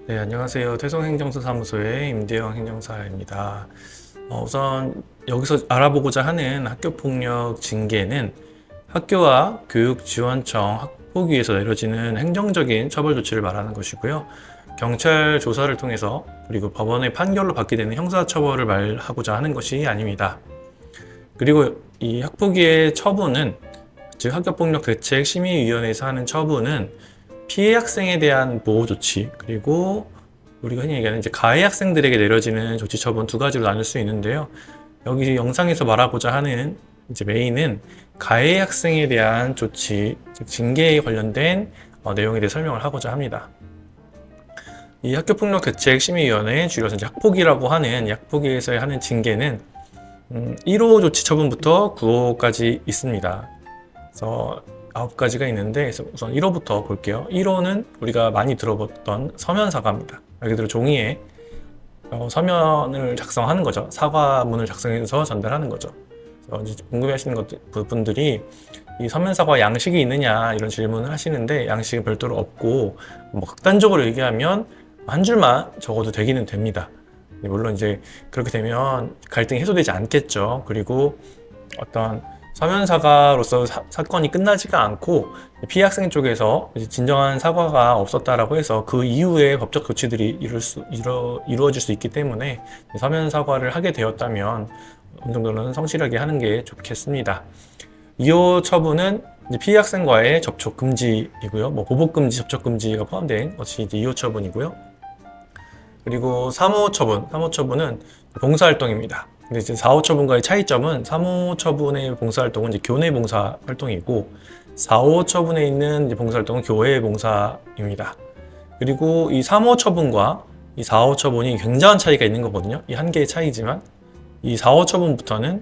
네, 안녕하세요. 태성행정사무소의 임대영 행정사입니다. 우선 여기서 알아보고자 하는 학교폭력 징계는 학교와 교육지원청 학폭위에서 내려지는 행정적인 처벌 조치를 말하는 것이고요. 경찰 조사를 통해서 그리고 법원의 판결로 받게 되는 형사처벌을 말하고자 하는 것이 아닙니다. 그리고 이 학폭위의 처분은, 즉 학교폭력대책심의위원회에서 하는 처분은 피해 학생에 대한 보호 조치, 그리고 우리가 흔히 얘기하는 이제 가해 학생들에게 내려지는 조치 처분 두 가지로 나눌 수 있는데요. 여기 영상에서 말하고자 하는 이제 메인은 가해 학생에 대한 조치, 즉 징계에 관련된 내용에 대해 설명을 하고자 합니다. 이 학교폭력대책심의위원회, 줄여서 이제 학폭위라고 하는 학폭위에서 하는 징계는 1호 조치 처분부터 9호까지 있습니다. 그래서 9가지가 있는데 우선 1호부터 볼게요. 1호는 우리가 많이 들어봤던 서면 사과입니다. 말 그대로 종이에 서면을 작성하는 거죠. 사과문을 작성해서 전달하는 거죠. 그래서 이제 궁금해하시는 분들이 이 서면 사과 양식이 있느냐 이런 질문을 하시는데, 양식은 별도로 없고 극단적으로 얘기하면 한 줄만 적어도 되기는 됩니다. 물론 이제 그렇게 되면 갈등이 해소되지 않겠죠. 그리고 어떤 서면 사과로서 사건이 끝나지가 않고 피해 학생 쪽에서 진정한 사과가 없었다라고 해서 그 이후에 법적 조치들이 이루어질 수 있기 때문에 서면 사과를 하게 되었다면 어느 정도는 성실하게 하는 게 좋겠습니다. 2호 처분은 피해 학생과의 접촉 금지이고요. 보복 금지, 접촉 금지가 포함된 것이 2호 처분이고요. 그리고 3호 처분, 3호 처분은 봉사활동입니다. 근데 이제 4호 처분과의 차이점은 3호 처분의 봉사활동은 이제 교내 봉사활동이고 4호 처분에 있는 이제 봉사활동은 교회 봉사입니다. 그리고 이 3호 처분과 이 4호 처분이 굉장한 차이가 있는 거거든요. 이 한 개의 차이지만 이 4호 처분부터는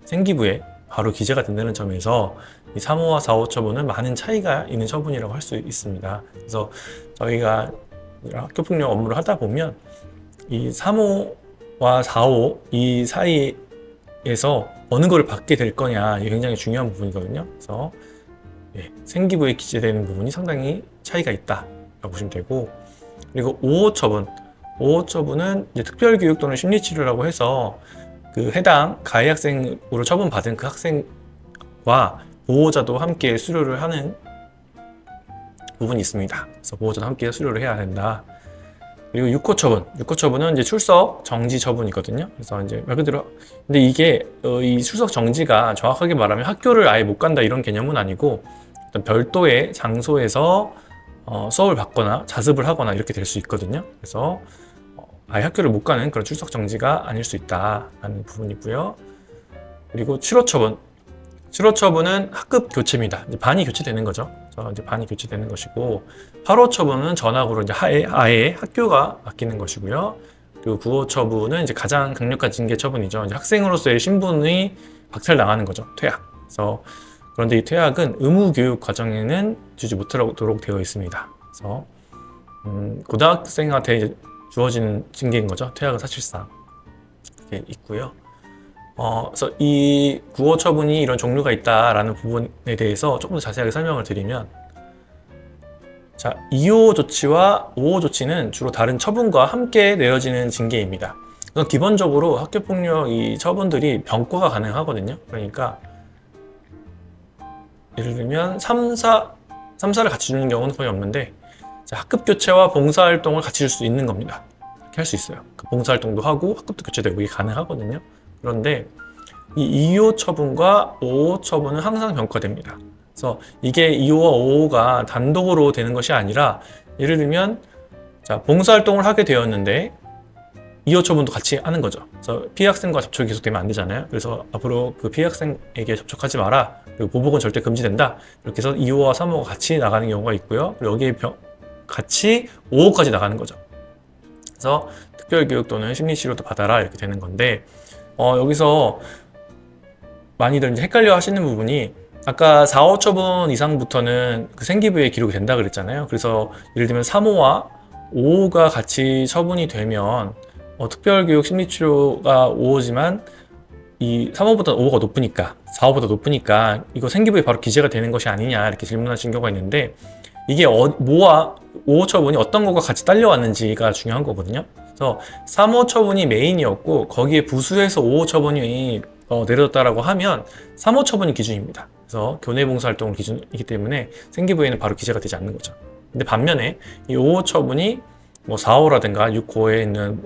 생기부에 바로 기재가 된다는 점에서 이 3호와 4호 처분은 많은 차이가 있는 처분이라고 할 수 있습니다. 그래서 저희가 학교폭력 업무를 하다 보면 이 3호와 4호 이 사이에서 어느 거를 받게 될 거냐, 이게 굉장히 중요한 부분이거든요. 그래서 생기부에 기재되는 부분이 상당히 차이가 있다라고 보시면 되고, 그리고 5호 처분, 5호 처분은 이제 특별교육 또는 심리치료라고 해서 그 해당 가해 학생으로 처분받은 그 학생과 보호자도 함께 수료를 하는 부분이 있습니다. 그래서 보호자도 함께 수료를 해야 된다. 그리고 6호 처분, 6호 처분은 이제 출석 정지 처분이거든요. 그래서 이제 말 그대로, 근데 이게 이 출석 정지가 정확하게 말하면 학교를 아예 못 간다 이런 개념은 아니고 어떤 별도의 장소에서 수업을 받거나 자습을 하거나 이렇게 될 수 있거든요. 그래서 아예 학교를 못 가는 그런 출석 정지가 아닐 수 있다라는 부분이고요. 그리고 7호 처분, 7호 처분은 학급 교체입니다. 이제 반이 교체되는 거죠. 이제 반이 교체되는 것이고, 8호 처분은 전학으로 이제 아예 학교가 바뀌는 것이고요. 그리고 9호 처분은 이제 가장 강력한 징계 처분이죠. 이제 학생으로서의 신분이 박탈당하는 거죠. 퇴학. 그래서 그런데 이 퇴학은 의무 교육 과정에는 주지 못하도록 되어 있습니다. 그래서 고등학생한테 이제 주어지는 징계인 거죠. 퇴학은 사실상 이렇게 있고요. 그래서 이 구호 처분이 이런 종류가 있다라는 부분에 대해서 조금 더 자세하게 설명을 드리면, 자, 2호 조치와 5호 조치는 주로 다른 처분과 함께 내려지는 징계입니다. 그래서 기본적으로 학교폭력 이 처분들이 병과가 가능하거든요. 그러니까 예를 들면 3사를 같이 주는 경우는 거의 없는데, 자, 학급 교체와 봉사활동을 같이 줄 수 있는 겁니다. 이렇게 할 수 있어요. 그 봉사활동도 하고 학급도 교체되고 이게 가능하거든요. 그런데 이 2호 처분과 5호 처분은 항상 병과됩니다. 그래서 이게 2호와 5호가 단독으로 되는 것이 아니라, 예를 들면 자, 봉사활동을 하게 되었는데 2호 처분도 같이 하는 거죠. 그래서 피해 학생과 접촉이 계속되면 안 되잖아요. 그래서 앞으로 그 피해 학생에게 접촉하지 마라, 그리고 보복은 절대 금지된다, 이렇게 해서 2호와 3호가 같이 나가는 경우가 있고요. 그리고 여기에 같이 5호까지 나가는 거죠. 그래서 특별교육 또는 심리치료도 받아라 이렇게 되는 건데, 여기서 많이들 이제 헷갈려 하시는 부분이, 아까 4호 처분 이상부터는 그 생기부에 기록이 된다 그랬잖아요. 그래서 예를 들면 3호와 5호가 같이 처분이 되면 특별교육 심리치료가 5호지만 이 3호보다 5호가 높으니까, 4호보다 높으니까 이거 생기부에 바로 기재가 되는 것이 아니냐 이렇게 질문하신 경우가 있는데, 이게 뭐와 5호 처분이 어떤 것과 같이 딸려왔는지가 중요한 거거든요. 그래서 3호 처분이 메인이었고 거기에 부수해서 5호 처분이 내려졌다라고 하면 3호 처분이 기준입니다. 그래서 교내 봉사활동을 기준이기 때문에 생기부에는 바로 기재가 되지 않는 거죠. 근데 반면에 이 5호 처분이 4호라든가 6호에 있는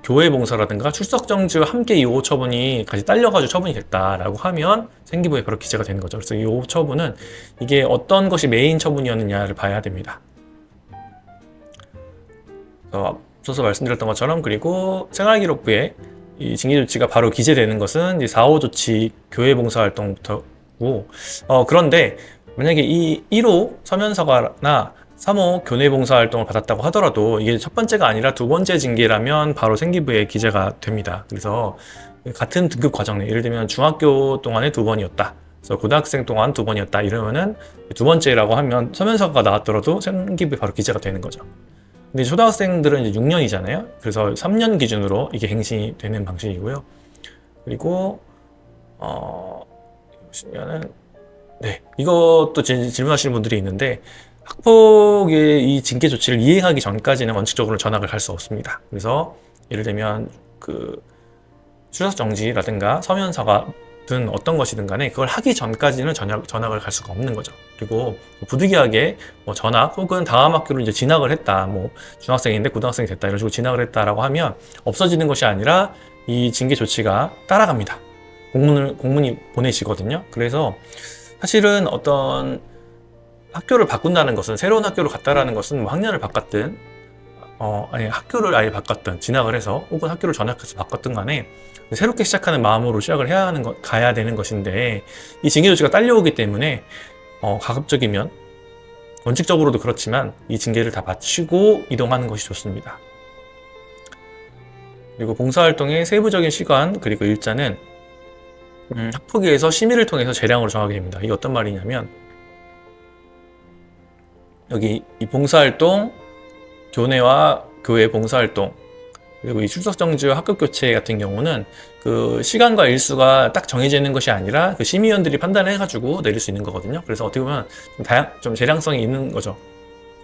교회 봉사라든가 출석 정지와 함께 이 5호 처분이 같이 딸려가지고 처분이 됐다라고 하면 생기부에 바로 기재가 되는 거죠. 그래서 이 5호 처분은 이게 어떤 것이 메인 처분이었느냐를 봐야 됩니다. 앞서서 말씀드렸던 것처럼 그리고 생활기록부에 이 징계 조치가 바로 기재되는 것은 이제 4호 조치 교회 봉사활동부터고 그런데 만약에 이 1호 서면사과나 3호 교내 봉사활동을 받았다고 하더라도 이게 첫 번째가 아니라 두 번째 징계라면 바로 생기부에 기재가 됩니다. 그래서 같은 등급 과정 내 예를 들면 중학교 동안에 2번이었다. 그래서 고등학생 동안 2번이었다. 이러면은 두 번째라고 하면 서면사과가 나왔더라도 생기부에 바로 기재가 되는 거죠. 근데 초등학생들은 이제 6년이잖아요. 그래서 3년 기준으로 이게 갱신이 되는 방식이고요. 그리고 보시면은 네, 이것도 질문하시는 분들이 있는데 학폭의 이 징계 조치를 이행하기 전까지는 원칙적으로 전학을 갈 수 없습니다. 그래서 예를 들면 그 출석 정지라든가 서면 사과든 어떤 것이든 간에 그걸 하기 전까지는 전학을 갈 수가 없는 거죠. 그리고 부득이하게 전학 혹은 다음 학교로 이제 진학을 했다. 중학생인데 고등학생이 됐다. 이런 식으로 진학을 했다라고 하면 없어지는 것이 아니라 이 징계 조치가 따라갑니다. 공문이 보내지거든요. 그래서 사실은 어떤 학교를 바꾼다는 것은 새로운 학교로 갔다라는 것은 학년을 바꿨든 아니 학교를 아예 바꿨든 진학을 해서 혹은 학교를 전학해서 바꿨든 간에 새롭게 시작하는 마음으로 시작을 가야 되는 것인데 이 징계 조치가 딸려오기 때문에 가급적이면 원칙적으로도 그렇지만 이 징계를 다 마치고 이동하는 것이 좋습니다. 그리고 봉사활동의 세부적인 시간 그리고 일자는 학폭위에서 심의를 통해서 재량으로 정하게 됩니다. 이게 어떤 말이냐면 여기 이 봉사활동, 교내와 교회 봉사활동 그리고 이 출석정지와 합격교체 같은 경우는 그 시간과 일수가 딱 정해져 있는 것이 아니라 그 심의위원들이 판단을 해가지고 내릴 수 있는 거거든요. 그래서 어떻게 보면 좀 재량성이 있는 거죠.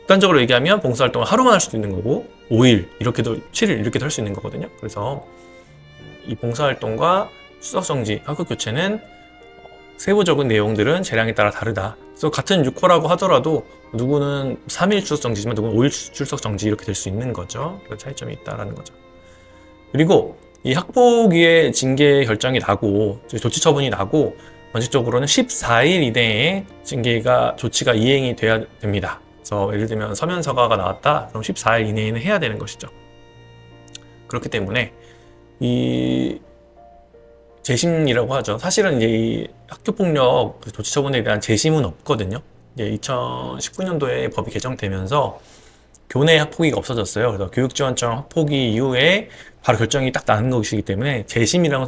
극단적으로 얘기하면 봉사활동을 하루만 할 수도 있는 거고 5일, 이렇게도 7일 이렇게도 할 수 있는 거거든요. 그래서 이 봉사활동과 출석정지, 합격교체는 세부적인 내용들은 재량에 따라 다르다. 그래서 같은 6호라고 하더라도 누구는 3일 출석정지지만 누구는 5일 출석정지 이렇게 될 수 있는 거죠. 그런 차이점이 있다라는 거죠. 그리고 이 학폭위의 징계 결정이 나고 조치 처분이 나고 원칙적으로는 14일 이내에 조치가 이행이 돼야 됩니다. 그래서 예를 들면 서면 사과가 나왔다. 그럼 14일 이내에는 해야 되는 것이죠. 그렇기 때문에 이 재심이라고 하죠. 사실은 이제 이 학교폭력 조치 처분에 대한 재심은 없거든요. 이제 2019년도에 법이 개정되면서 교내 학폭위가 없어졌어요. 그래서 교육지원청 학폭위 이후에 바로 결정이 딱 나는 것이기 때문에 재심이라는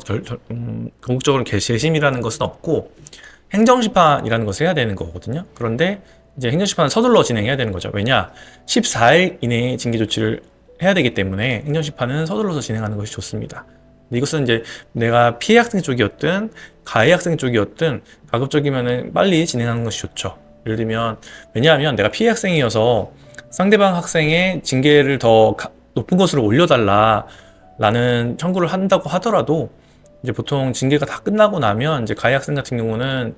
궁극적으로 재심이라는 것은 없고 행정심판이라는 것을 해야 되는 거거든요. 그런데 이제 행정심판은 서둘러 진행해야 되는 거죠. 왜냐? 14일 이내에 징계 조치를 해야 되기 때문에 행정심판은 서둘러서 진행하는 것이 좋습니다. 이것은 이제 내가 피해 학생 쪽이었든 가해 학생 쪽이었든 가급적이면은 빨리 진행하는 것이 좋죠. 예를 들면 왜냐하면 내가 피해 학생이어서 상대방 학생의 징계를 더 높은 것으로 올려달라라는 청구를 한다고 하더라도 이제 보통 징계가 다 끝나고 나면 이제 가해 학생 같은 경우는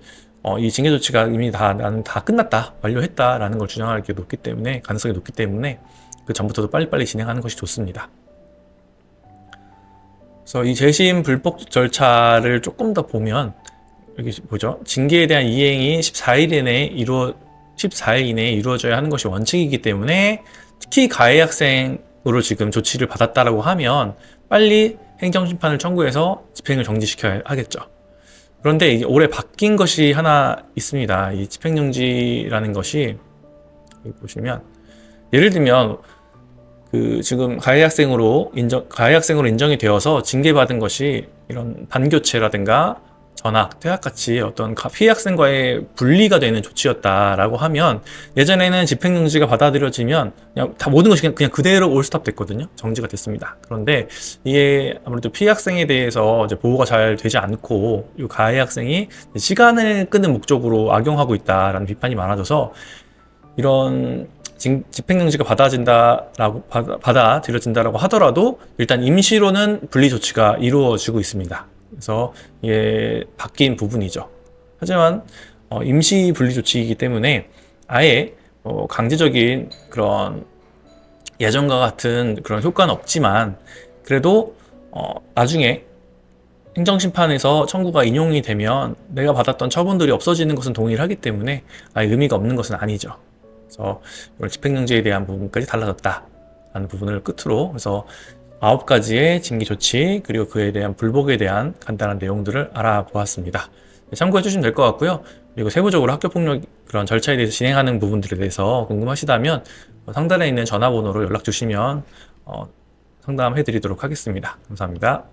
이 징계 조치가 이미 나는 다 끝났다, 완료했다라는 걸 주장할 게 높기 때문에 가능성이 높기 때문에 그 전부터도 빨리빨리 진행하는 것이 좋습니다. 그래서 이 재심 불복 절차를 조금 더 보면 여기 보죠. 징계에 대한 이행이 14일 이내에 이루어져야 하는 것이 원칙이기 때문에 특히 가해 학생으로 지금 조치를 받았다라고 하면 빨리 행정심판을 청구해서 집행을 정지시켜야 하겠죠. 그런데 이게 올해 바뀐 것이 하나 있습니다. 이 집행정지라는 것이 여기 보시면 예를 들면 지금 가해 학생으로 인정이 되어서 징계받은 것이 이런 반교체라든가 전학, 퇴학같이 어떤 피해 학생과의 분리가 되는 조치였다라고 하면 예전에는 집행정지가 받아들여지면 그냥 다 모든 것이 그냥 그대로 올스톱 됐거든요. 정지가 됐습니다. 그런데 이게 아무래도 피해 학생에 대해서 이제 보호가 잘 되지 않고 이 가해 학생이 시간을 끄는 목적으로 악용하고 있다라는 비판이 많아져서 이런 집행정지가 받아들여진다라고 하더라도 일단 임시로는 분리 조치가 이루어지고 있습니다. 그래서 이게 바뀐 부분이죠. 하지만 임시 분리 조치이기 때문에 아예 강제적인 그런 예전과 같은 그런 효과는 없지만 그래도 나중에 행정심판에서 청구가 인용이 되면 내가 받았던 처분들이 없어지는 것은 동의를 하기 때문에 아예 의미가 없는 것은 아니죠. 그래서 이런 집행정지에 대한 부분까지 달라졌다라는 부분을 끝으로 그래서 9가지의 징계 조치 그리고 그에 대한 불복에 대한 간단한 내용들을 알아보았습니다. 참고해 주시면 될 것 같고요. 그리고 세부적으로 학교폭력 그런 절차에 대해서 진행하는 부분들에 대해서 궁금하시다면 상단에 있는 전화번호로 연락 주시면 상담해 드리도록 하겠습니다. 감사합니다.